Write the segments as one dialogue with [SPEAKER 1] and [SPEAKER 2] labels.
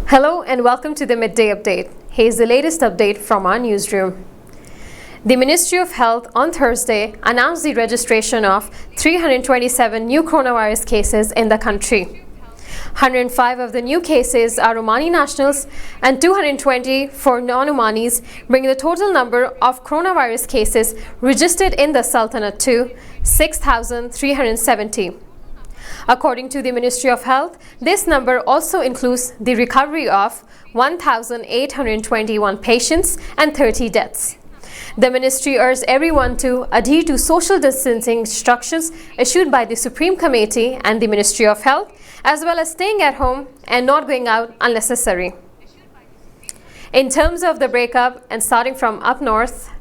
[SPEAKER 1] Hello and welcome to the Midday Update. Here's the latest update from our newsroom. The Ministry of Health on Thursday announced the registration of 327 new coronavirus cases in the country. 105 of the new cases are Omani nationals and 220 for non-Omanis, bringing the total number of coronavirus cases registered in the Sultanate to 6,370. According to the Ministry of Health, this number also includes the recovery of 1,821 patients and 30 deaths. The ministry urged everyone to adhere to social distancing instructions issued by the Supreme Committee and the Ministry of Health, as well as staying at home and not going out unnecessary. In terms of the breakup and starting from up north,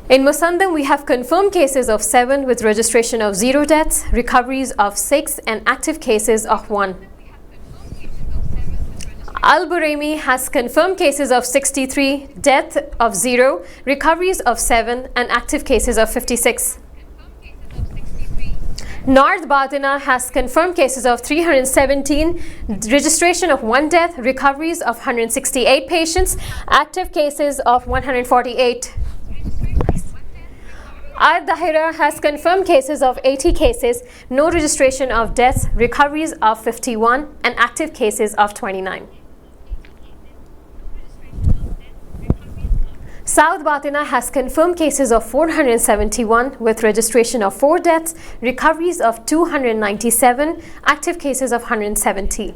[SPEAKER 1] in Musandam, we have confirmed cases of 7 with registration of 0 deaths, recoveries of 6 and active cases of 1. Al Buraimi has confirmed cases of 63, death of 0, recoveries of 7 and active cases of 56. North Badina has confirmed cases of 317, registration of 1 death, recoveries of 168 patients, active cases of 148. Ad-Dahira has confirmed cases of 80 cases, no registration of deaths, recoveries of 51 and active cases of 29. South Batina has confirmed cases of 471 with registration of 4 deaths, recoveries of 297, active cases of 170.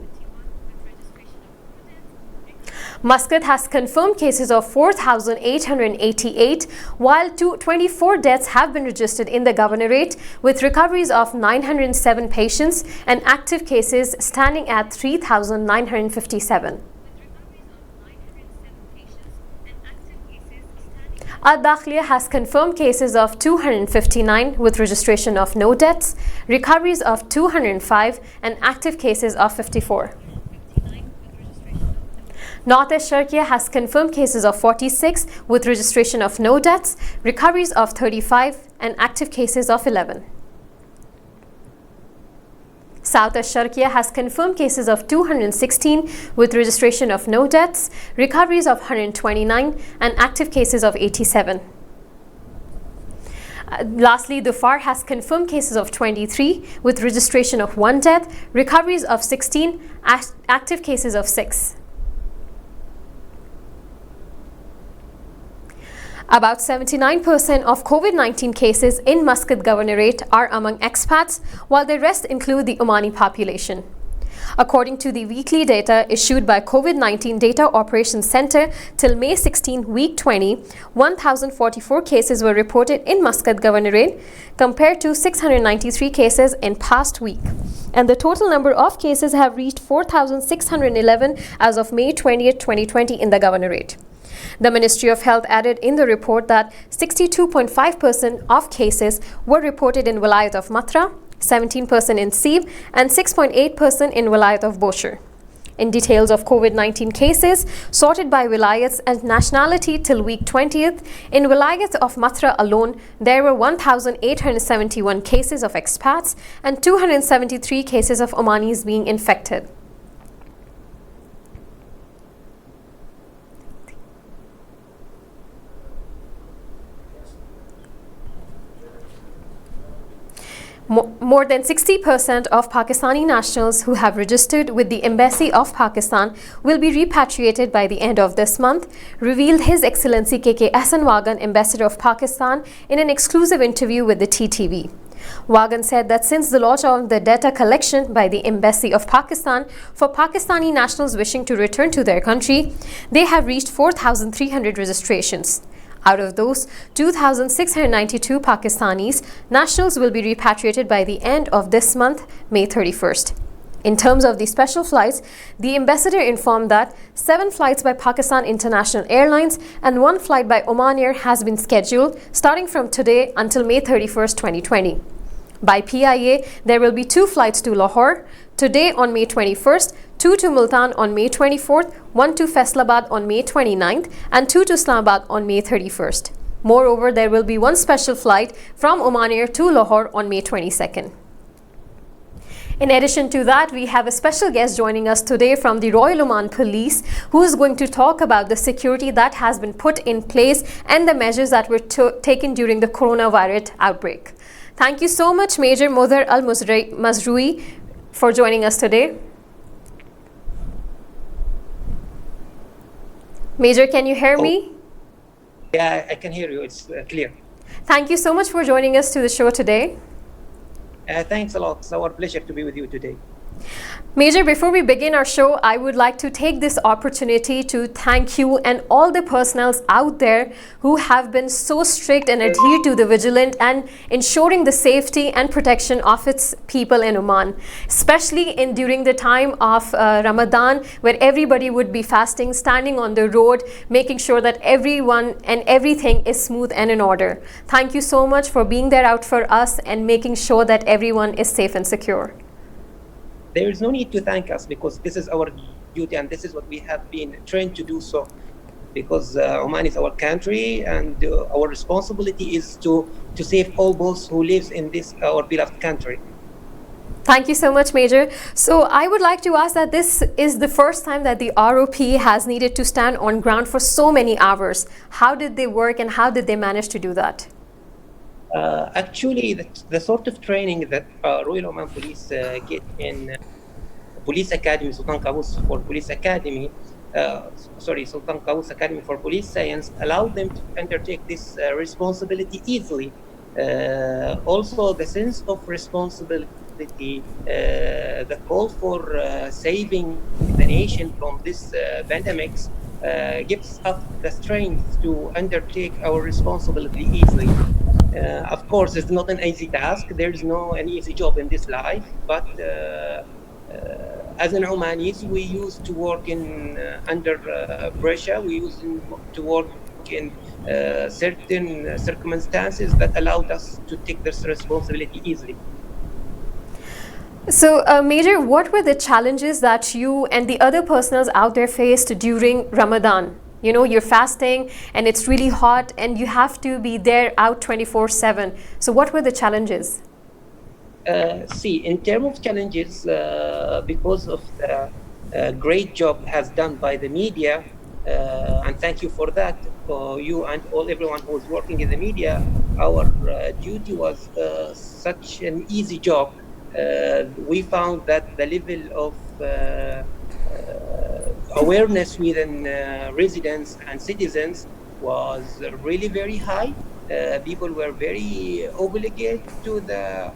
[SPEAKER 1] Muscat has confirmed cases of 4,888, while 24 deaths have been registered in the governorate, with recoveries of 907 patients and active cases standing at 3,957. Ad-Dakhliya has confirmed cases of 259 with registration of no deaths, recoveries of 205 and active cases of 54. North-East Sharqiya has confirmed cases of 46 with registration of no deaths, recoveries of 35 and active cases of 11. South-East Sharqiya has confirmed cases of 216 with registration of no deaths, recoveries of 129 and active cases of 87. Lastly, Dhofar has confirmed cases of 23 with registration of 1 death, recoveries of 16, active cases of 6. About 79% of COVID-19 cases in Muscat Governorate are among expats, while the rest include the Omani population. According to the weekly data issued by COVID-19 Data Operations Center till May 16, week 20, 1,044 cases were reported in Muscat Governorate compared to 693 cases in past week. And the total number of cases have reached 4,611 as of May 20, 2020 in the Governorate. The Ministry of Health added in the report that 62.5% of cases were reported in Vilayat of Matra, 17% in Sib, and 6.8% in Vilayat of Boshar. In details of COVID-19 cases sorted by Vilayats and nationality till week 20th, in Vilayat of Matra alone, there were 1,871 cases of expats and 273 cases of Omanis being infected. More than 60% of Pakistani nationals who have registered with the Embassy of Pakistan will be repatriated by the end of this month, revealed His Excellency K.K. Ahsan Wagan, Ambassador of Pakistan, in an exclusive interview with the TTV. Wagan said that since the launch of the data collection by the Embassy of Pakistan for Pakistani nationals wishing to return to their country, they have reached 4,300 registrations. Out of those, 2,692 Pakistanis nationals will be repatriated by the end of this month, May 31st. In terms of the special flights, the ambassador informed that 7 flights by Pakistan International Airlines and 1 flight by Oman Air has been scheduled starting from today until May 31st, 2020. By PIA, there will be 2 flights to Lahore today on May 21st, 2 to Multan on May 24th, 1 to Faisalabad on May 29th, and 2 to Islamabad on May 31st. Moreover, there will be one special flight from Oman Air to Lahore on May 22nd. In addition to that, we have a special guest joining us today from the Royal Oman Police, who is going to talk about the security that has been put in place and the measures that were taken during the coronavirus outbreak. Thank you so much, Major Mudhar Al Mazruii, for joining us today. Major, can you hear me?
[SPEAKER 2] Yeah, I can hear you. It's clear.
[SPEAKER 1] Thank you so much for joining us to the show today.
[SPEAKER 2] Thanks a lot. It's our pleasure to be with you today.
[SPEAKER 1] Major, before we begin our show, I would like to take this opportunity to thank you and all the personnels out there who have been so strict and adhere to the vigilant and ensuring the safety and protection of its people in Oman, especially during the time of Ramadan, where everybody would be fasting, standing on the road, making sure that everyone and everything is smooth and in order. Thank you so much for being there out for us and making sure that everyone is safe and secure.
[SPEAKER 2] There is no need to thank us, because this is our duty and this is what we have been trained to do so, because Oman is our country and our responsibility is to save all those who live in this our beloved country.
[SPEAKER 1] Thank you so much, Major. So I would like to ask that this is the first time that the ROP has needed to stand on ground for so many hours. How did they work and how did they manage to do that?
[SPEAKER 2] Actually, the sort of training that Royal Oman Police get in Police Academy, Sultan Qaboos for Police Academy, Sultan Qaboos Academy for Police Science, allowed them to undertake this responsibility easily. Also, the sense of responsibility, the call for saving the nation from this pandemics gives us the strength to undertake our responsibility easily. Of course, it's not an easy task. There is no an easy job in this life. But as an Omanis, we used to work in under pressure. We used to work in certain circumstances that allowed us to take this responsibility easily.
[SPEAKER 1] So, Major, what were the challenges that you and the other personnel out there faced during Ramadan? You know, you're fasting and it's really hot and you have to be there out 24/7. So what were the challenges?
[SPEAKER 2] See, in terms of challenges, because of the great job has done by the media, and thank you for that, for you and everyone who is working in the media, our duty was such an easy job. We found that the level of awareness within residents and citizens was really very high. People were very obligated to the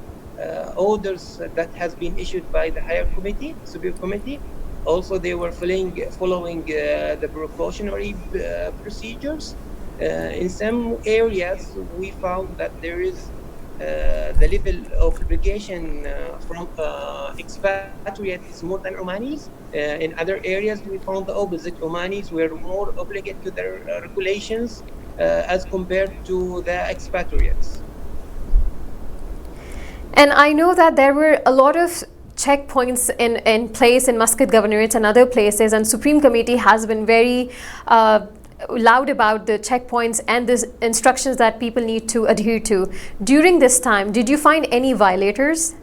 [SPEAKER 2] orders that has been issued by the higher committee, superior committee. Also, they were following the precautionary procedures. In some areas, we found that there is the level of obligation from expatriates is more than Omanis. In other areas, we found the opposite. Omanis were more obligated to their regulations as compared to the expatriates.
[SPEAKER 1] And I know that there were a lot of checkpoints in place in Muscat Governorate and other places, and Supreme Committee has been very loud about the checkpoints and the instructions that people need to adhere to. During this time, did you find any violators?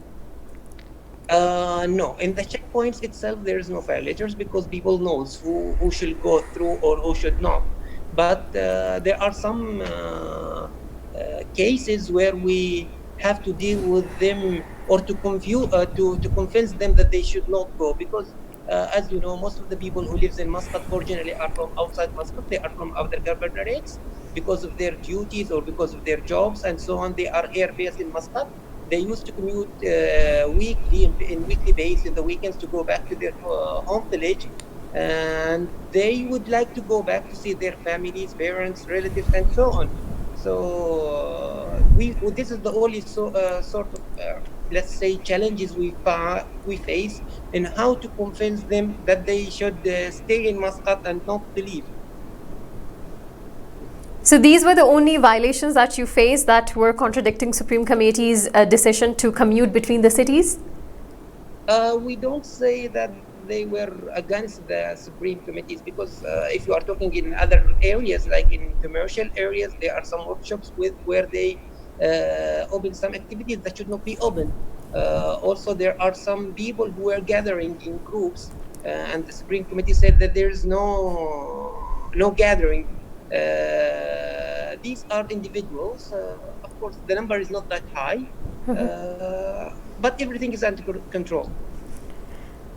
[SPEAKER 2] No, in the checkpoints itself, there is no violators because people knows who should go through or who should not. But there are some cases where we have to deal with them or to convince them that they should not go, because as you know, most of the people who live in Muscat originally are from outside Muscat. They are from other governorates because of their duties or because of their jobs and so on. They are here based in Muscat. They used to commute weekly basis in the weekends to go back to their home village, and they would like to go back to see their families, parents, relatives, and so on. So this is the only sort of let's say challenges we face in how to convince them that they should stay in Muscat and not to leave.
[SPEAKER 1] So these were the only violations that you faced that were contradicting Supreme Committee's decision to commute between the cities?
[SPEAKER 2] We don't say that they were against the Supreme Committees because if you are talking in other areas, like in commercial areas, there are some workshops where they open some activities that should not be open. Also, there are some people who are gathering in groups, and the Supreme Committee said that there is no gathering. These are individuals. Of course, the number is not that high, but everything is under control.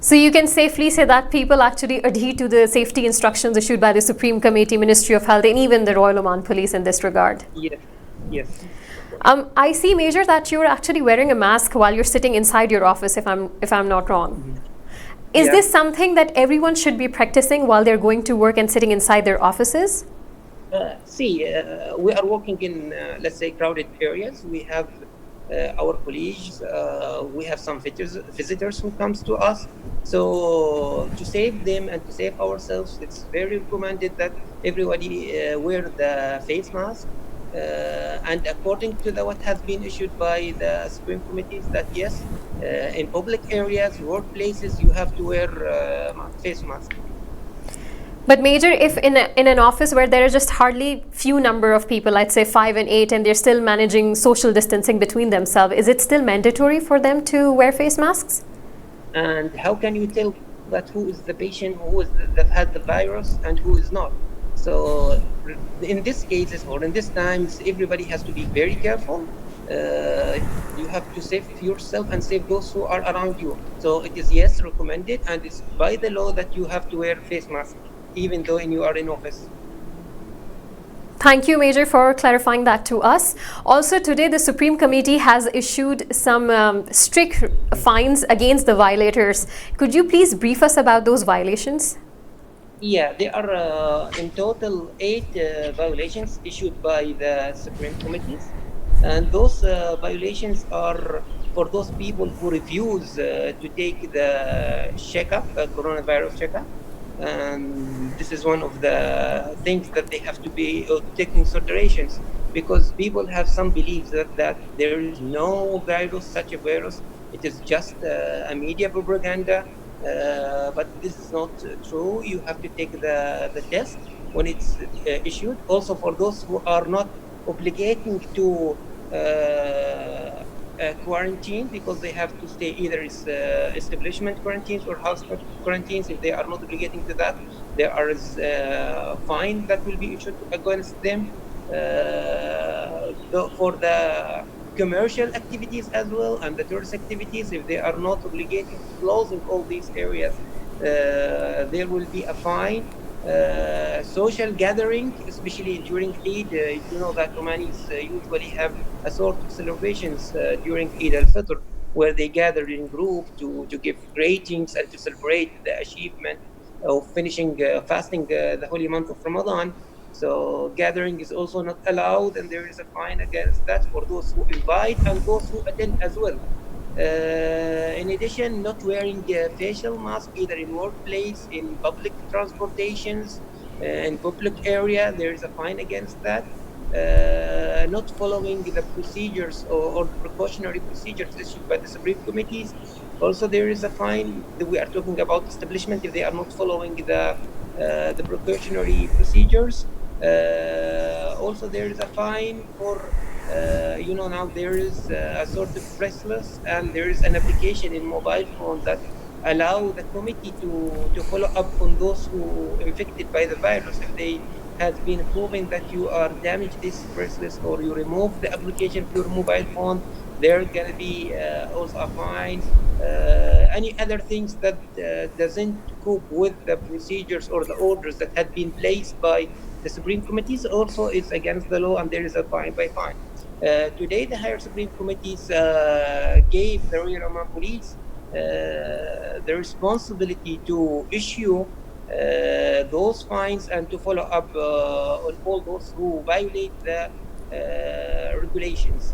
[SPEAKER 1] So you can safely say that people actually adhere to the safety instructions issued by the Supreme Committee, Ministry of Health, and even the Royal Oman Police in this regard.
[SPEAKER 2] Yes, yes.
[SPEAKER 1] I see, Major, that you're actually wearing a mask while you're sitting inside your office, if I'm not wrong. Is this something that everyone should be practicing while they're going to work and sitting inside their offices?
[SPEAKER 2] We are working in, let's say, crowded areas. We have our colleagues, we have some visitors who comes to us. So to save them and to save ourselves, it's very recommended that everybody wear the face mask. And according to what has been issued by the Supreme Committees, that yes, in public areas, workplaces, you have to wear face mask.
[SPEAKER 1] But Major, if in an office where there are just hardly few number of people, let's say 5 and 8, and they're still managing social distancing between themselves, is it still mandatory for them to wear face masks?
[SPEAKER 2] And how can you tell that who is the patient who that had the virus and who is not? So in these cases or in these times, everybody has to be very careful. You have to save yourself and save those who are around you. So it is, yes, recommended, and it's by the law that you have to wear face mask, even though you are in office.
[SPEAKER 1] Thank you, Major, for clarifying that to us. Also, today the Supreme Committee has issued some strict fines against the violators. Could you please brief us about those violations?
[SPEAKER 2] Yeah, there are in total 8 violations issued by the Supreme Committees. And those violations are for those people who refuse to take the checkup, coronavirus checkup. And this is one of the things that they have to be taking considerations, because people have some beliefs that there is no virus, such a virus. It is just a media propaganda, but this is not true. You have to take the test when it's issued. Also, for those who are not obligating to quarantine, because they have to stay either establishment quarantines or house quarantines. If they are not obligating to that, there is a fine that will be issued against them. For the commercial activities as well and the tourist activities, if they are not obligating to closing all these areas, there will be a fine. Social gathering, especially during Eid, you know that Omanis usually have a sort of celebrations during Eid al-Fitr, where they gather in group to give greetings and to celebrate the achievement of finishing fasting the holy month of Ramadan. So gathering is also not allowed, and there is a fine against that for those who invite and those who attend as well. In addition, not wearing a facial mask either in workplace, in public transportations, in public area, there is a fine against that. Not following the procedures or the precautionary procedures issued by the Supreme Committees, also there is a fine. We are talking about establishment if they are not following the precautionary procedures. Also, there is a fine for now there is a sort of bracelets, and there is an application in mobile phone that allow the committee to follow up on those who infected by the virus. If they has been proven that you are damaged this bracelets or you remove the application to your mobile phone, there's gonna be also a fine. Any other things that doesn't cope with the procedures or the orders that had been placed by the Supreme Committees also is against the law, and there is a fine by fine. Today, the higher Supreme Committees gave the Royal Oman Police the responsibility to issue those fines and to follow up on all those who violate the regulations.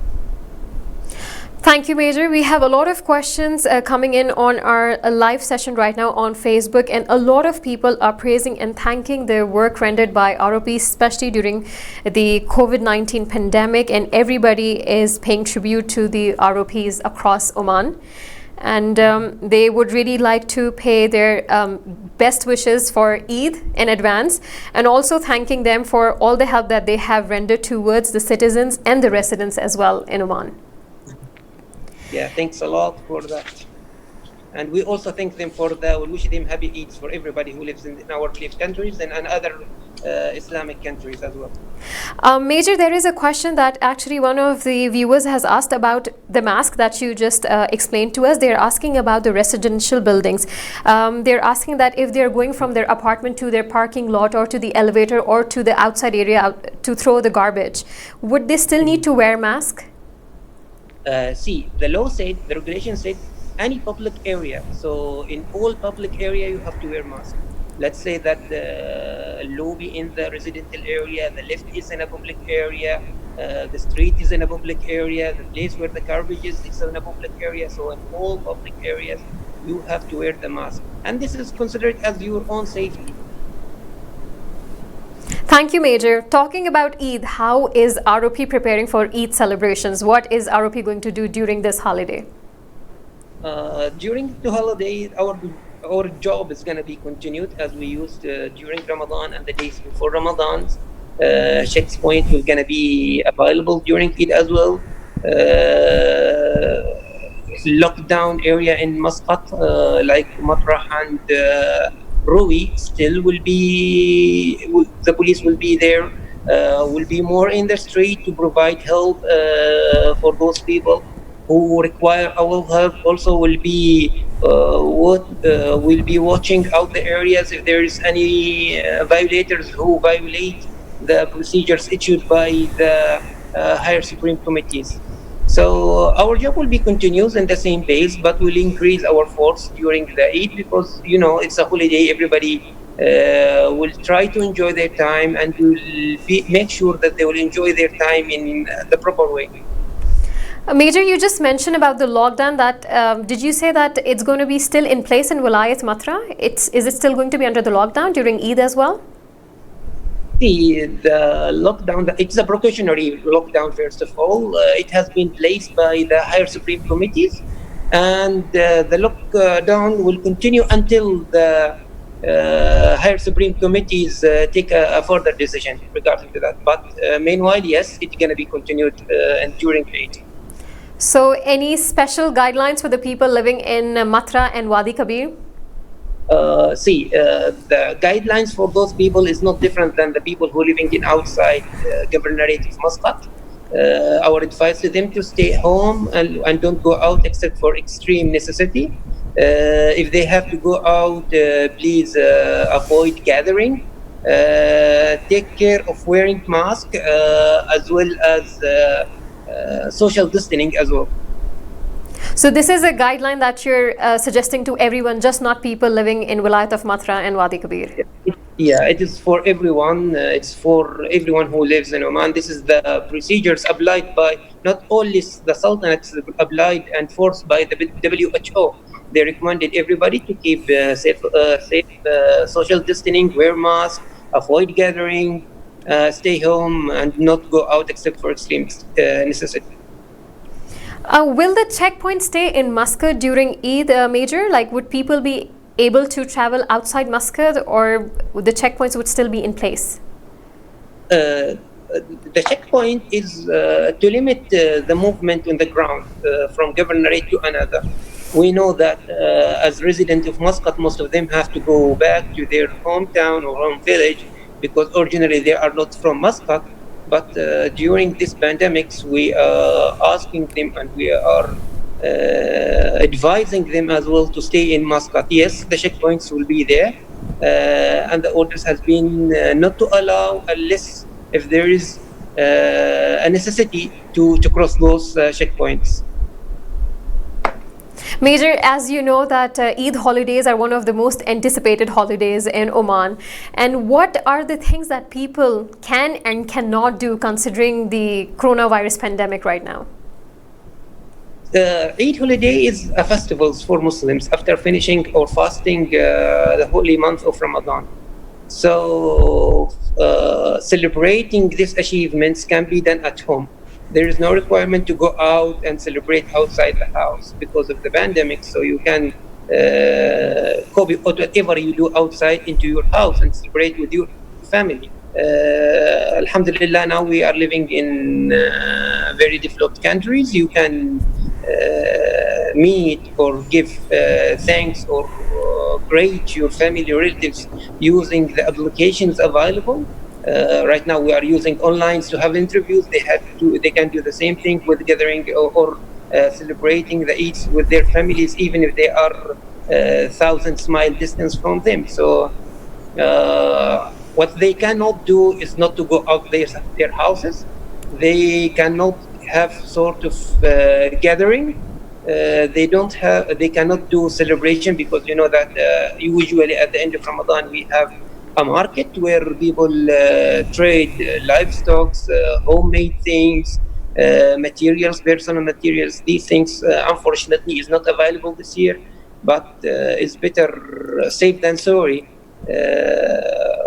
[SPEAKER 1] Thank you, Major. We have a lot of questions coming in on our live session right now on Facebook, and a lot of people are praising and thanking the work rendered by ROPs, especially during the COVID-19 pandemic, and everybody is paying tribute to the ROPs across Oman. and they would really like to pay their best wishes for Eid in advance, and also thanking them for all the help that they have rendered towards the citizens and the residents as well in Oman.
[SPEAKER 2] Yeah, thanks a lot for that. And we also thank them we wish them happy Eids for everybody who lives in our belief countries and other Islamic countries as well.
[SPEAKER 1] Major, there is a question that actually one of the viewers has asked about the mask that you just explained to us. They're asking about the residential buildings. They're asking that if they're going from their apartment to their parking lot or to the elevator or to the outside area to throw the garbage, would they still need to wear mask?
[SPEAKER 2] See, the law said, the regulation said, any public area. So in all public area, you have to wear mask. Let's say that the lobby in the residential area, the lift is in a public area, the street is in a public area, the place where the garbage is in a public area. So in all public areas, you have to wear the mask. And this is considered as your own safety.
[SPEAKER 1] Thank you, Major. Talking about Eid, how is ROP preparing for Eid celebrations? What is ROP going to do during this holiday?
[SPEAKER 2] During the holiday, our job is going to be continued as we used during Ramadan and the days before Ramadan. Checkpoint is going to be available during Eid as well. Lockdown area in Muscat, like Matrah and Ruwi, still will be, the police will be there, will be more in the street to provide help for those people who require our help. Also will be watching out the areas if there is any violators who violate the procedures issued by the higher supreme committees. So our job will be continuous in the same pace, but we'll increase our force during the Eid because, you know, it's a holiday. Everybody will try to enjoy their time, and we'll make sure that they will enjoy their time in the proper way.
[SPEAKER 1] Major, you just mentioned about the lockdown. That did you say that it's going to be still in place in Wilayat Matrah? Is it still going to be under the lockdown during Eid as well?
[SPEAKER 2] The lockdown, it's a precautionary lockdown, first of all. It has been placed by the higher supreme committees, and the lockdown will continue until the higher supreme committees take a further decision regarding to that. But meanwhile, yes, it's going to be continued and during Eid.
[SPEAKER 1] So any special guidelines for the people living in Matrah and Wadi Kabir?
[SPEAKER 2] The guidelines for those people is not different than the people who are living in outside governorate of Muscat. Our advice to them to stay home and don't go out except for extreme necessity. If they have to go out, please avoid gathering. Take care of wearing mask as well as social distancing as well.
[SPEAKER 1] So this is a guideline that you're suggesting to everyone, just not people living in Wilayat of Matrah and Wadi Kabir?
[SPEAKER 2] Yeah, it is for everyone. It's for everyone who lives in Oman. This is the procedures applied by not only the Sultanate, applied and forced by the WHO. They recommended everybody to keep safe social distancing, wear masks, avoid gathering, stay home, and not go out except for extreme necessity.
[SPEAKER 1] Will the checkpoint stay in Muscat during Eid, Major? Like, would people be able to travel outside Muscat, or the checkpoints would still be in place?
[SPEAKER 2] The checkpoint is to limit the movement on the ground from governorate to another. We know that as residents of Muscat, most of them have to go back to their hometown or home village because originally they are not from Muscat. But during this pandemics, we are asking them and we are advising them as well to stay in Muscat. Yes, the checkpoints will be there, and the orders has been not to allow unless if there is a necessity to cross those checkpoints.
[SPEAKER 1] Major, as you know that Eid holidays are one of the most anticipated holidays in Oman. And what are the things that people can and cannot do considering the coronavirus pandemic right now?
[SPEAKER 2] Eid holiday is a festival for Muslims after finishing or fasting the holy month of Ramadan. So celebrating these achievements can be done at home. There is no requirement to go out and celebrate outside the house because of the pandemic. So you can copy whatever you do outside into your house and celebrate with your family. Alhamdulillah, now we are living in very developed countries. You can meet or give thanks or greet your family relatives using the applications available. Right now, we are using online to have interviews. They can do the same thing with gathering or celebrating the Eids with their families, even if they are thousands mile distance from them. So what they cannot do is not to go out their houses. They cannot have sort of gathering. They cannot do celebration because you know that usually at the end of Ramadan we have a market where people trade livestock, homemade things, materials, personal materials. These things, unfortunately, is not available this year, but it's better safe than sorry.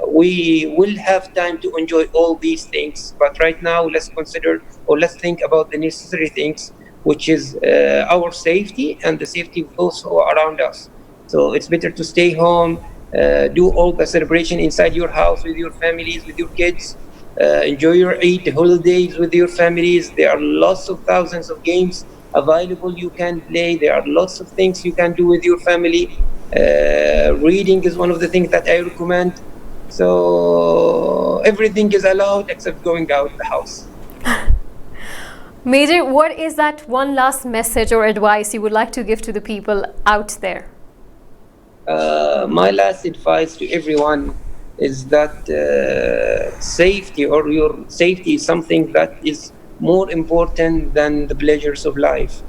[SPEAKER 2] We will have time to enjoy all these things, but right now let's consider or let's think about the necessary things, which is our safety and the safety of those who are around us. So it's better to stay home, do all the celebration inside your house with your families, with your kids. Enjoy your Eid holidays with your families. There are lots of thousands of games available you can play. There are lots of things you can do with your family. Reading is one of the things that I recommend. So everything is allowed except going out the house.
[SPEAKER 1] Major, what is that one last message or advice you would like to give to the people out there?
[SPEAKER 2] My last advice to everyone is that safety or your safety is something that is more important than the pleasures of life.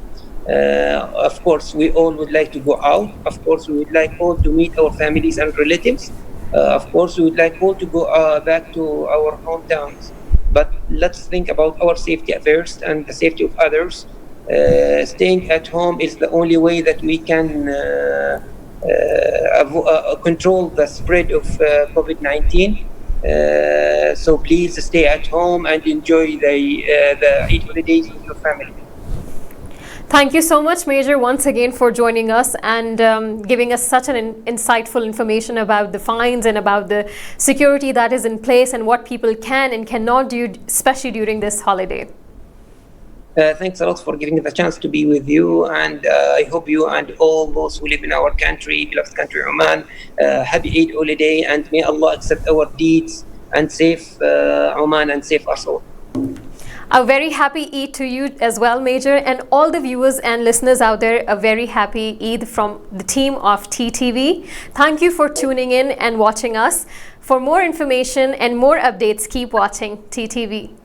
[SPEAKER 2] Of course, we all would like to go out. Of course, we would like all to meet our families and relatives. Of course, we would like all to go back to our hometowns. But let's think about our safety first and the safety of others. Staying at home is the only way that we can control the spread of COVID-19. So please stay at home and enjoy the Eid holidays with your family.
[SPEAKER 1] Thank you so much, Major, once again for joining us and giving us such an insightful information about the fines and about the security that is in place and what people can and cannot do, especially during this holiday.
[SPEAKER 2] Thanks a lot for giving me the chance to be with you, and I hope you and all those who live in our country, beloved country Oman, happy Eid holiday, and may Allah accept our deeds and save Oman and save us all.
[SPEAKER 1] A very happy Eid to you as well, Major, and all the viewers and listeners out there, a very happy Eid from the team of TTV. Thank you for tuning in and watching us. For more information and more updates, keep watching TTV.